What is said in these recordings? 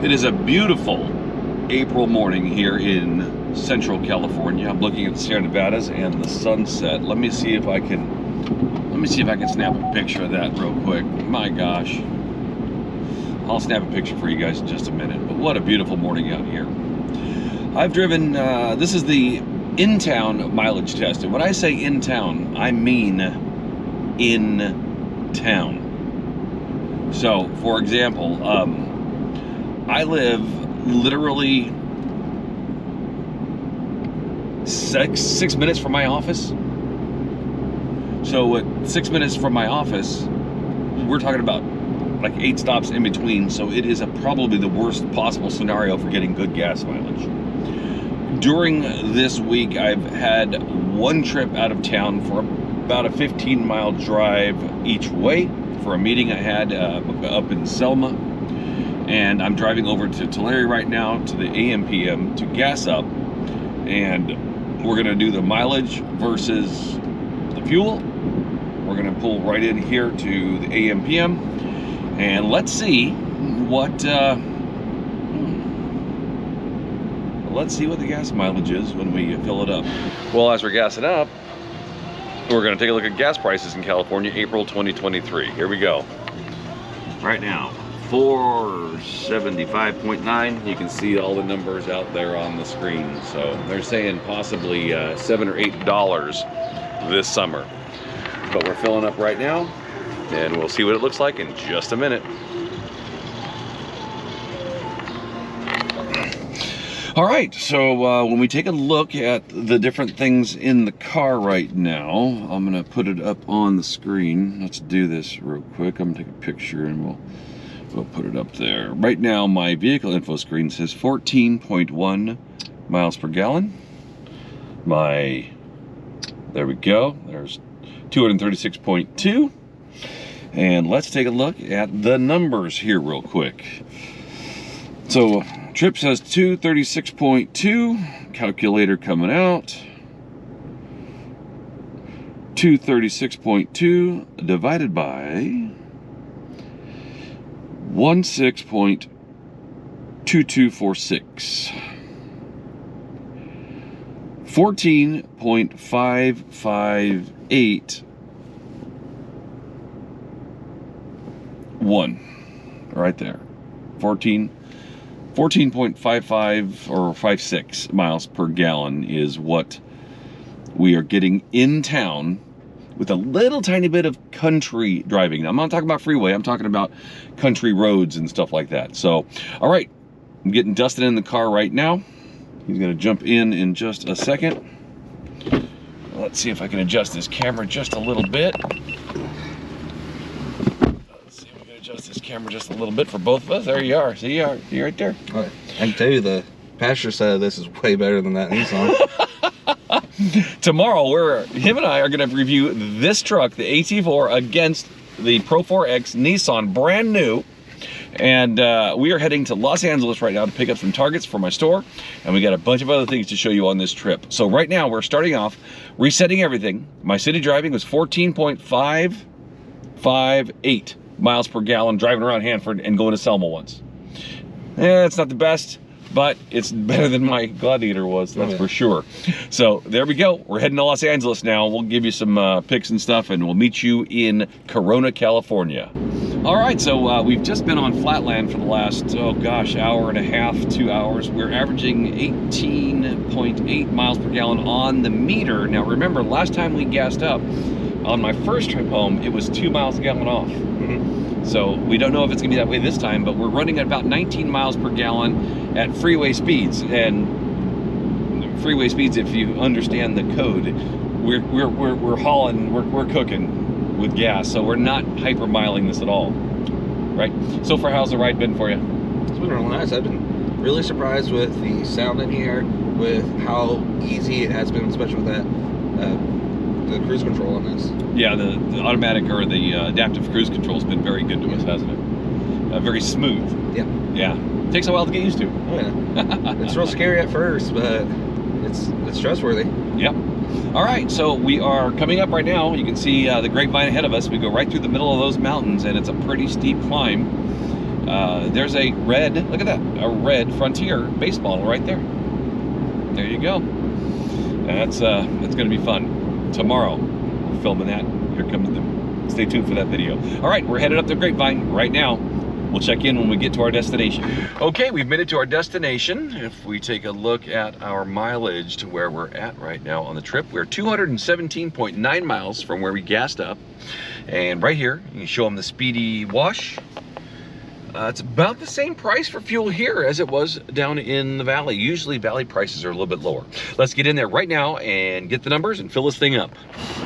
It is a beautiful April morning here in Central California. I'm looking at the Sierra Nevadas and the sunset. Let me see if I can snap a picture of that real quick. My gosh. I'll snap a picture for you guys in just a minute. But what a beautiful morning out here. I've driven, this is the in-town mileage test. And when I say in-town, I mean in town. So, for example, I live literally six minutes from my office. So at 6 minutes from my office, we're talking about like 8 stops in between. So it is probably the worst possible scenario for getting good gas mileage. During this week, I've had one trip out of town for about a 15-mile drive each way for a meeting I had up in Selma. And I'm driving over to Tulare right now to the AM/PM to gas up. And we're gonna do the mileage versus the fuel. We're gonna pull right in here to the AM/PM. And let's see what the gas mileage is when we fill it up. Well, as we're gassing up, we're gonna take a look at gas prices in California, April 2023. Here we go. Right now, 475.9. You can see all the numbers out there on the screen. So they're saying possibly $7 or $8 this summer. But we're filling up right now, and we'll see what it looks like in just a minute. All right, so when we take a look at the different things in the car right now, I'm gonna put it up on the screen. Let's do this real quick. I'm gonna take a picture and we'll put it up there. Right now, my vehicle info screen says 14.1 miles per gallon. There we go. There's 236.2. And let's take a look at the numbers here real quick. So trip says 236.2, calculator coming out. 236.2 divided by 16.2246. 14.551 right there. 14.55 or 56 miles per gallon is what we are getting in town with a little tiny bit of country driving. Now, I'm not talking about freeway, I'm talking about country roads and stuff like that. So, all right, I'm getting Dustin in the car right now. He's gonna jump in just a second. Let's see if I can adjust this camera just a little bit. Let's see if we can adjust this camera just a little bit for both of us. There you are, see you right there. I can tell you the passenger side of this is way better than that Nissan. Tomorrow, him and I are going to review this truck, the AT4, against the Pro 4X Nissan, brand new. And we are heading to Los Angeles right now to pick up some targets for my store. And we got a bunch of other things to show you on this trip. So right now, we're starting off, resetting everything. My city driving was 14.558 miles per gallon, driving around Hanford and going to Selma once. It's not the best, but it's better than my Gladiator was, that's for sure. So there we go. We're heading to Los Angeles now. We'll give you some pics and stuff, and we'll meet you in Corona, California. All right, so we've just been on flatland for the last, hour and a half, 2 hours. We're averaging 18.8 miles per gallon on the meter. Now remember, last time we gassed up, on my first trip home, it was 2 miles a gallon off. So we don't know if it's gonna be that way this time, but we're running at about 19 miles per gallon at freeway speeds. And freeway speeds, if you understand the code, we're hauling, we're cooking with gas, so we're not hypermiling this at all, right? So far, how's the ride been for you? It's been real nice. I've been really surprised with the sound in here, with how easy it has been, especially with that the cruise control on this. Yeah, the automatic or the adaptive cruise control has been very good to us, hasn't it? Very smooth. Yeah. Yeah. Takes a while to get used to. Oh yeah. It's real scary at first, but it's trustworthy. Yep. All right, so we are coming up right now. You can see the grapevine ahead of us. We go right through the middle of those mountains, and it's a pretty steep climb. there's a red, look at that, a red Frontier base model right there. There you go. That's going to be fun. Tomorrow, we're filming that. Here comes the, stay tuned for that video. All right, we're headed up the Grapevine right now. We'll check in when we get to our destination. Okay, we've made it to our destination. If we take a look at our mileage to where we're at right now on the trip, we're 217.9 miles from where we gassed up. And right here, you can show them the speedy wash. It's about the same price for fuel here as it was down in the valley. Usually valley prices are a little bit lower. Let's get in there right now and get the numbers and fill this thing up.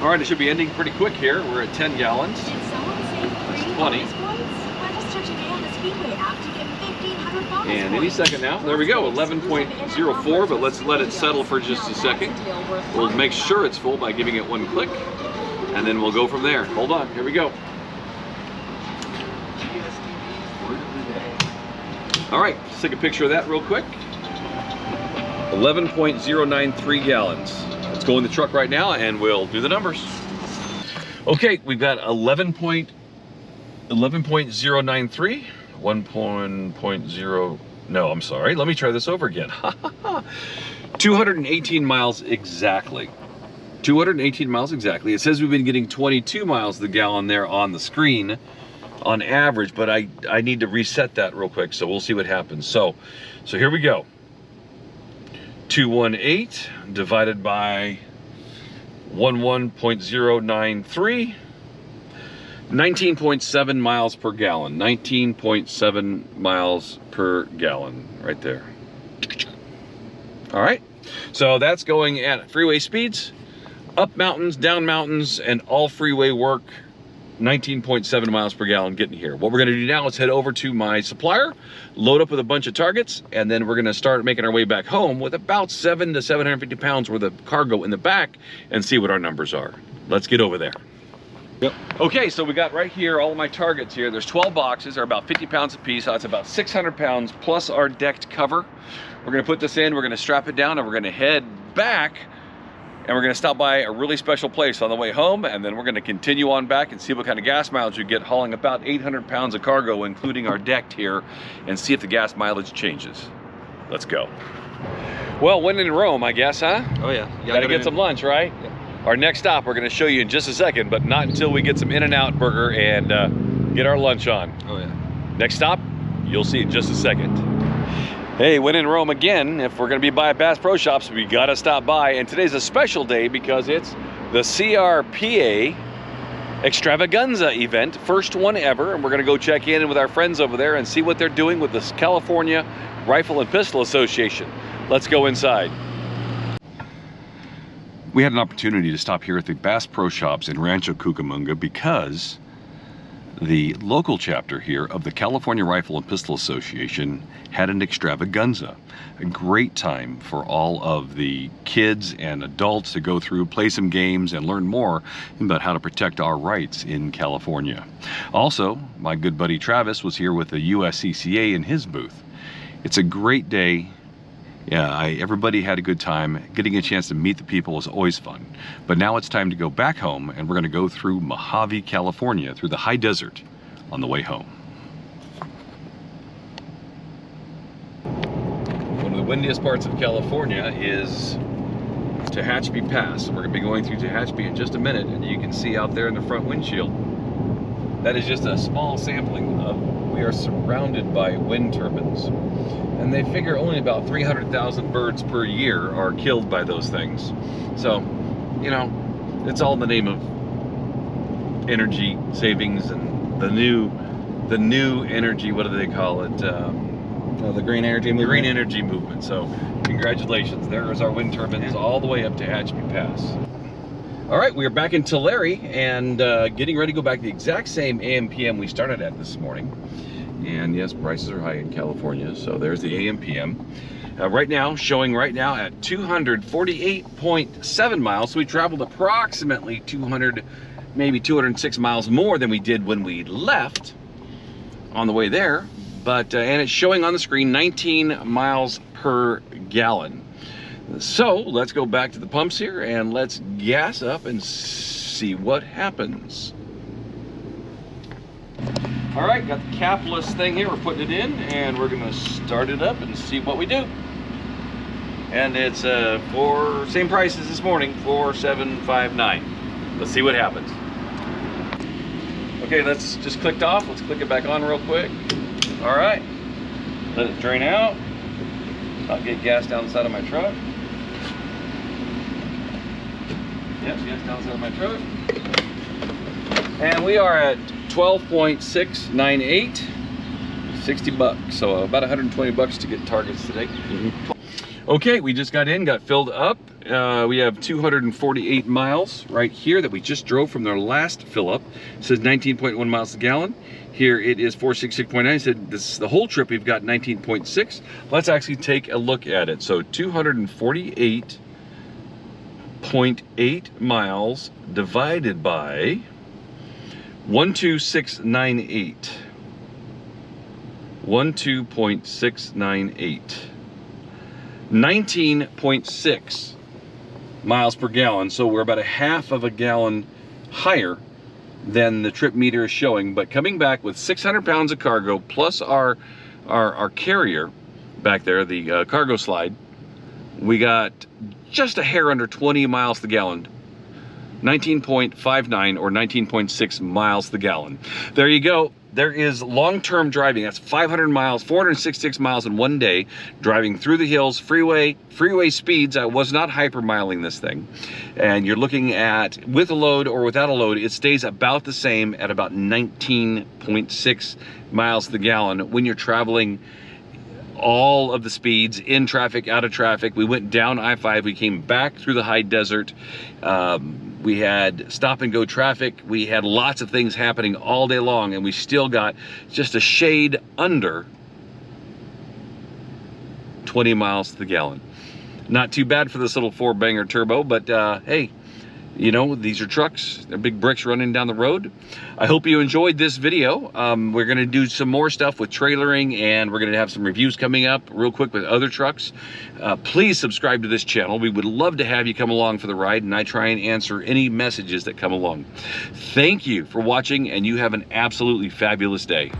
All right, it should be ending pretty quick here. We're at 10 gallons. Did someone say free Plenty. bonus points? Why just check today on the Speedway app to get 1,500 bonus And points? any second now. There we go, 11.04, but let's let it settle for just a second. We'll make sure it's full by giving it one click, and then we'll go from there. Hold on, here we go. All right, let's take a picture of that real quick. 11.093 gallons. Let's go in the truck right now and we'll do the numbers. Okay, we've got 11.093, 1.0, no, I'm sorry. Let me try this over again. 218 miles exactly. 218 miles exactly. It says we've been getting 22 miles to the gallon there on the screen on average, but I need to reset that real quick, so we'll see what happens. So here we go. 218 divided by 11.093, 19.7 miles per gallon. 19.7 miles per gallon right there. All right, so that's going at freeway speeds, up mountains, down mountains, and all freeway work. 19.7 miles per gallon getting here. What we're gonna do now is head over to my supplier, load up with a bunch of targets, and then we're gonna start making our way back home with about 700 to 750 pounds worth of cargo in the back and see what our numbers are. Let's get over there. Yep. Okay, so we got right here all of my targets here. There's 12 boxes, they're about 50 pounds a piece. So that's about 600 pounds plus our decked cover. We're gonna put this in, we're gonna strap it down, and we're gonna head back, and we're gonna stop by a really special place on the way home, and then we're gonna continue on back and see what kind of gas mileage we get hauling about 800 pounds of cargo, including our decked here, and see if the gas mileage changes. Let's go. Well, when in Rome, I guess, huh? Oh yeah. Gotta get some lunch, right? Yeah. Our next stop, we're gonna show you in just a second, but not until we get some In-N-Out burger and get our lunch on. Oh yeah. Next stop, you'll see in just a second. Hey, when in Rome again, if we're gonna be by Bass Pro Shops, we gotta stop by. And today's a special day because it's the CRPA Extravaganza event, first one ever. And we're gonna go check in with our friends over there and see what they're doing with the California Rifle and Pistol Association. Let's go inside. We had an opportunity to stop here at the Bass Pro Shops in Rancho Cucamonga because the local chapter here of the California Rifle and Pistol Association had an extravaganza. A great time for all of the kids and adults to go through, play some games, and learn more about how to protect our rights in California. Also, my good buddy Travis was here with the USCCA in his booth. It's a great day. Yeah, everybody had a good time. Getting a chance to meet the people is always fun. But now it's time to go back home, and we're gonna go through Mojave, California, through the high desert on the way home. One of the windiest parts of California is Tehachapi Pass. We're gonna be going through Tehachapi in just a minute, and you can see out there in the front windshield, that is just a small sampling of, we are surrounded by wind turbines. And they figure only about 300,000 birds per year are killed by those things. So, you know, it's all in the name of energy savings and the new energy, what do they call it? The green energy movement. The green energy movement. So, congratulations. There's our wind turbines all the way up to Tehachapi Pass. All right, we are back in Tulare and getting ready to go back the exact same AM/PM we started at this morning. And yes, prices are high in California, so there's the AM/PM. Right now, showing right now at 248.7 miles. So we traveled approximately 200, maybe 206 miles more than we did when we left on the way there. But, and it's showing on the screen 19 miles per gallon. So let's go back to the pumps here and let's gas up and see what happens. All right, got the capless thing here. We're putting it in, and we're gonna start it up and see what we do. And it's for same price as this morning, $4,759. Let's see what happens. Okay, that's just clicked off. Let's click it back on real quick. All right, let it drain out. I'll get gas down the side of my truck. Yep, gas down the side of my truck. And we are at 12.698, 60 bucks. So about 120 bucks to get targets today. Okay, we just got in, got filled up. We have 248 miles right here that we just drove from their last fill up. It says 19.1 miles a gallon. Here it is 466.9. Said this the whole trip we've got 19.6. Let's actually take a look at it. So 248.8 miles divided by 12698. 12.698. 19.6 miles per gallon. So we're about a half of a gallon higher than the trip meter is showing, but coming back with 600 pounds of cargo plus our carrier back there, the cargo slide, we got just a hair under 20 miles the gallon. 19.59 or 19.6 miles the gallon. There you go. There is long-term driving. That's 500 miles, 466 miles in one day, driving through the hills, freeway speeds. I was not hypermiling this thing. And you're looking at, with a load or without a load, it stays about the same at about 19.6 miles to the gallon when you're traveling all of the speeds, in traffic, out of traffic. We went down I-5, we came back through the high desert. We had stop and go traffic. We had lots of things happening all day long, and we still got just a shade under 20 miles to the gallon. Not too bad for this little 4-banger turbo, but hey, you know, these are trucks. They're big bricks running down the road. I hope you enjoyed this video. We're gonna do some more stuff with trailering, and we're gonna have some reviews coming up real quick with other trucks. Please subscribe to this channel. We would love to have you come along for the ride, and I try and answer any messages that come along. Thank you for watching, and you have an absolutely fabulous day.